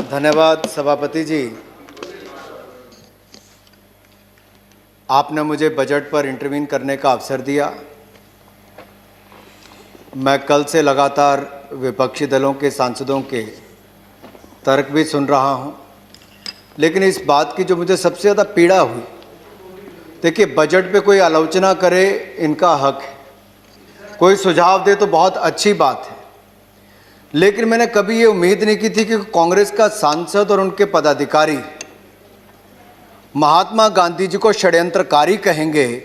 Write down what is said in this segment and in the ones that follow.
धन्यवाद सभापति जी। आपने मुझे बजट पर इंटरवीन करने का अवसर दिया। मैं कल से लगातार विपक्षी दलों के सांसदों के तर्क भी सुन रहा हूं, लेकिन इस बात की जो मुझे सबसे ज़्यादा पीड़ा हुई, देखिए बजट पे कोई आलोचना करे इनका हक है, कोई सुझाव दे तो बहुत अच्छी बात है, लेकिन मैंने कभी ये उम्मीद नहीं की थी कि कांग्रेस का सांसद और उनके पदाधिकारी महात्मा गांधी जी को षड्यंत्रकारी कहेंगे।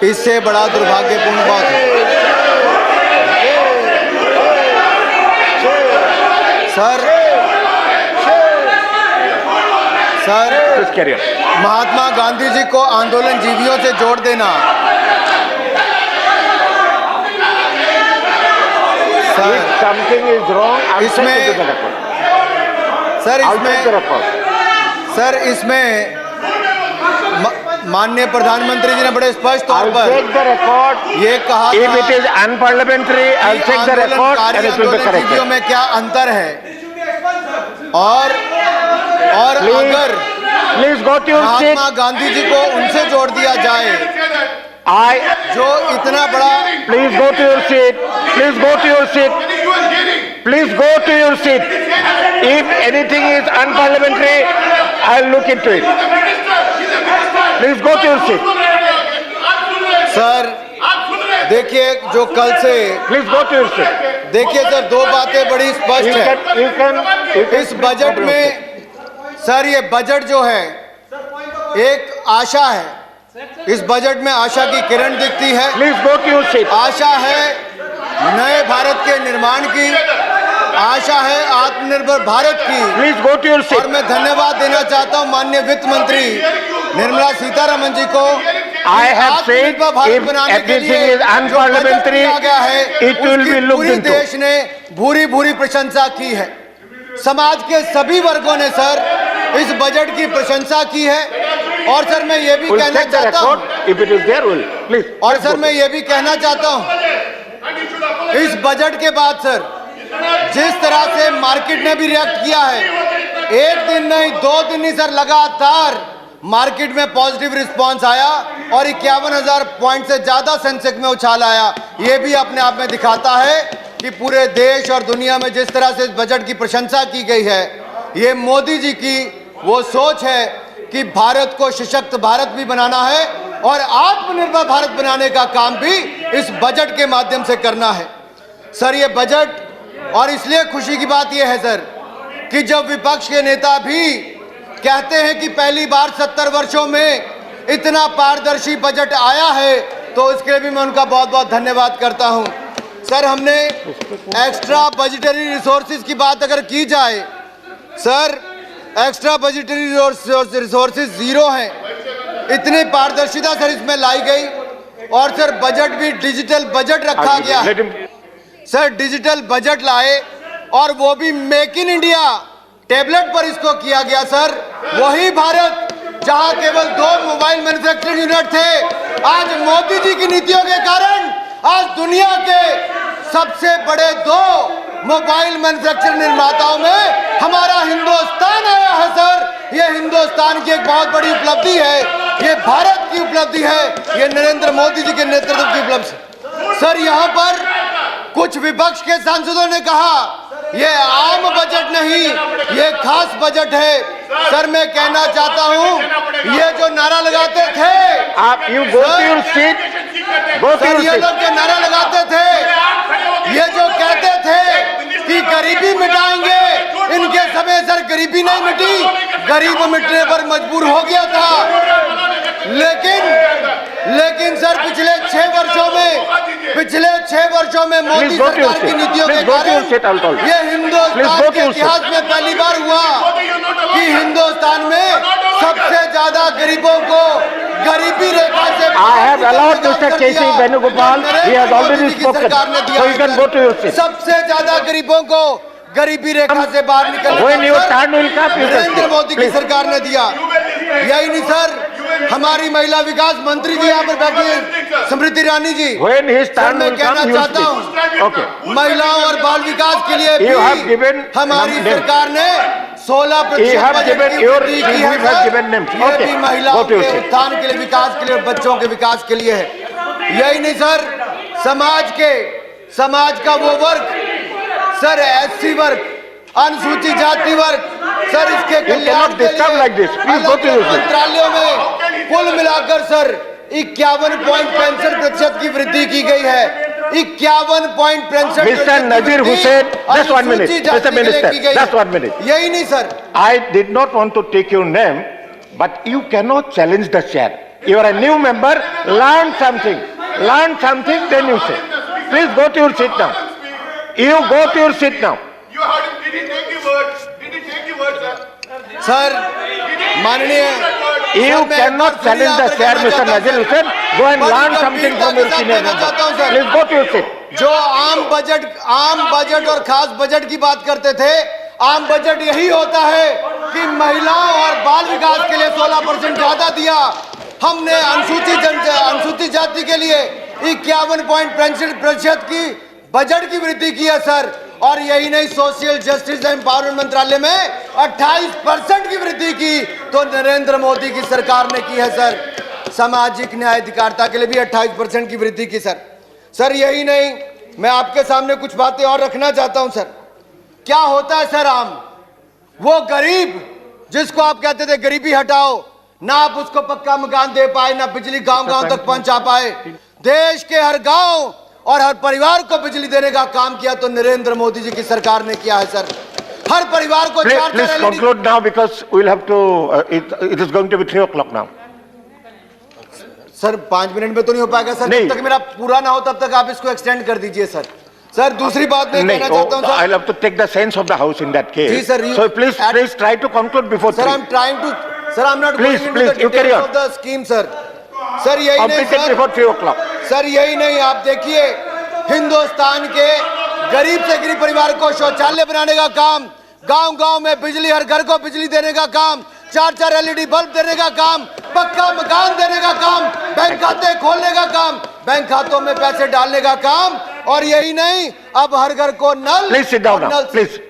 इससे बड़ा दुर्भाग्यपूर्ण बात है। सर, महात्मा गांधी जी को आंदोलन जीवियों से जोड़ देना, इसमें माननीय प्रधानमंत्री जी ने बड़े स्पष्ट तौर पर ये कहा था में क्या अंतर है, और अगर महात्मा गांधी जी को उनसे जोड़ दिया जाए, जो इतना बड़ा Please go to your seat. Please go to your seat. Please go to your seat. If anything is unparliamentary, I'll look into it. Please go to your seat. Sir देखिए, जो कल से Please go to your seat. देखिए sir, दो बातें बड़ी स्पष्ट है इस बजट में। सर ये बजट जो है एक आशा है, इस बजट में आशा की किरण दिखती है। Please go to your seat. आशा है नए भारत के निर्माण की, आशा है आत्मनिर्भर भारत की। Please go to your seat. और मैं धन्यवाद देना चाहता हूं माननीय वित्त मंत्री निर्मला सीतारमण जी को। I have said if everything is unparliamentary, it will be looked into. देश ने भूरी भूरी प्रशंसा की है, समाज के सभी वर्गों ने सर इस बजट की प्रशंसा की है। और सर मैं ये भी कहना चाहता हूं, और सर मैं ये भी कहना चाहता हूं, इस बजट के बाद सर जिस तरह से मार्केट ने भी रिएक्ट किया है, एक दिन नहीं 2 दिन नहीं सर, लगातार मार्केट में पॉजिटिव रिस्पांस आया और 51,000 पॉइंट से ज्यादा सेंसेक्स में उछाल आया। ये भी अपने आप में दिखाता है कि पूरे देश और दुनिया में जिस तरह से इस बजट की प्रशंसा की गई है, ये मोदी जी की वो सोच है कि भारत को सशक्त भारत भी बनाना है और आत्मनिर्भर भारत बनाने का काम भी इस बजट के माध्यम से करना है। सर ये बजट, और इसलिए खुशी की बात यह है सर कि जब विपक्ष के नेता भी कहते हैं कि पहली बार 70 वर्षों में इतना पारदर्शी बजट आया है, तो इसके लिए भी मैं उनका बहुत बहुत धन्यवाद करता हूं। सर हमने एक्स्ट्रा बजटरी रिसोर्सेज की बात अगर की जाए, sir extra budgetary resources zero हैं, इतनी पारदर्शिता सर इसमें लाई गई। और सर बजट भी डिजिटल बजट रखा गया है। सर डिजिटल बजट लाए और वो भी मेक इन इंडिया टेबलेट पर इसको किया गया। सर वही भारत जहां केवल 2 मोबाइल मैन्युफैक्चरिंग यूनिट थे, आज मोदी जी की नीतियों के कारण आज दुनिया के सबसे बड़े 2 मोबाइल मैन्युफैक्चरिंग निर्माताओं में हमारा हिंदुस्तान आया है। सर ये हिंदुस्तान की एक बहुत बड़ी उपलब्धि है, ये भारत की उपलब्धि है, ये नरेंद्र मोदी जी के नेतृत्व की उपलब्धि। सर यहाँ पर कुछ विपक्ष के सांसदों ने कहा ये आम बजट नहीं, ये खास बजट है। सर मैं कहना चाहता हूँ, ये जो नारा लगाते थे आप ये लोग जो नारा लगाते थे, ये जो कहते थे कि गरीबी मिटाएंगे, इनके समय सर गरीबी नहीं मिटी, गरीब मिटने पर मजबूर हो गया था। लेकिन सर पिछले 6 वर्षों में मोदी सरकार की नीतियों के कारण ये हिंदुस्तान के इतिहास में पहली बार हुआ कि हिंदुस्तान में सबसे ज्यादा गरीबों को गरीबी रेखा से सबसे ज्यादा गरीबों को गरीबी रेखा से बाहर निकलने नरेंद्र मोदी की सरकार ने दिया। यही नहीं सर, हमारी महिला विकास मंत्री जी यहाँ पर बैठी है स्मृति ईरानी जी, सर मैं कहना चाहता हूँ महिलाओं और बाल विकास के लिए भी हमारी सरकार ने You have given your, you have given names. ये Okay. भी महिलाओं Go to your के seat. उत्थान के लिए, विकास के लिए, बच्चों के विकास के लिए है। यही नहीं सर, समाज का वो वर्ग सर, एससी वर्ग, अनुसूचित जाति वर्ग सर, इसके कल्याण cannot के disturb लिए like this. Please go to your seat. मंत्रालयों में कुल मिलाकर सर 51.65% की वृद्धि की गई है। 51.65% Mr. Nazir Hussain, just 1 minute. Mr. Minister, just 1 minute. यही नहीं sir, I did not want to take your name, but you cannot challenge the chair. You are a new member, learn something. Learn something, then you say. Please go to your seat now. You go to your seat now. You heard him. Did he take the words? Did he take the words, sir? Sir माननीय You cannot challenge the chair, Mr. Nazir Hussain. Go and learn something from your senior member. Please go to your seat. जो आम budget और खास budget की बात करते थे, आम बजट यही होता है कि महिलाओं और बाल विकास के लिए 16% ज्यादा दिया। हमने अनुसूचित जाति के लिए 51.65% की बजट की वृद्धि की है सर, और यही नहीं, सोशल जस्टिस एंड एम्पावरमेंट मंत्रालय में 28% की वृद्धि की तो नरेंद्र मोदी की सरकार ने की है सर। सामाजिक न्याय अधिकारिता के लिए भी 28% की वृद्धि की सर। यही नहीं, मैं आपके सामने कुछ बातें और रखना चाहता हूं सर। क्या होता है सर, आम वो गरीब जिसको आप कहते थे गरीबी हटाओ, ना आप उसको पक्का मकान दे पाए, ना बिजली गांव-गांव तक पहुंचा पाए। देश के हर गांव और हर परिवार को बिजली देने का काम किया तो नरेंद्र मोदी जी की सरकार ने किया है सर। हर परिवार को Please conclude now because we'll have to. It is going to be 3 o'clock now. Sir 5 minute में तो नहीं हो पाएगा सर, नहीं। जब तक मेरा पूरा ना हो तब तक आप इसको एक्सटेंड कर दीजिए सर। सर दूसरी बात मैं कहना चाहता हूं sir, I'll have to take the sense of the house in that case. जी, sir, you- So please try to conclude before sir 3. I'm trying to, sir I'm not Please, going into please, the you carry details on. of the scheme sir. Sir यही नहीं Complete it sir, before 3 o'clock. Sir यही नहीं, आप देखिए हिंदुस्तान के गरीब से गरीब परिवार को शौचालय बनाने का काम, गांव-गांव में बिजली, हर घर को बिजली देने का काम, 4-4 LED बल्ब देने का काम, पक्का मकान देने का काम, बैंक खाते खोलने का काम, बैंक खातों में पैसे डालने का काम, और यही नहीं, अब हर घर को नल। Please sit down और now. Null- Please.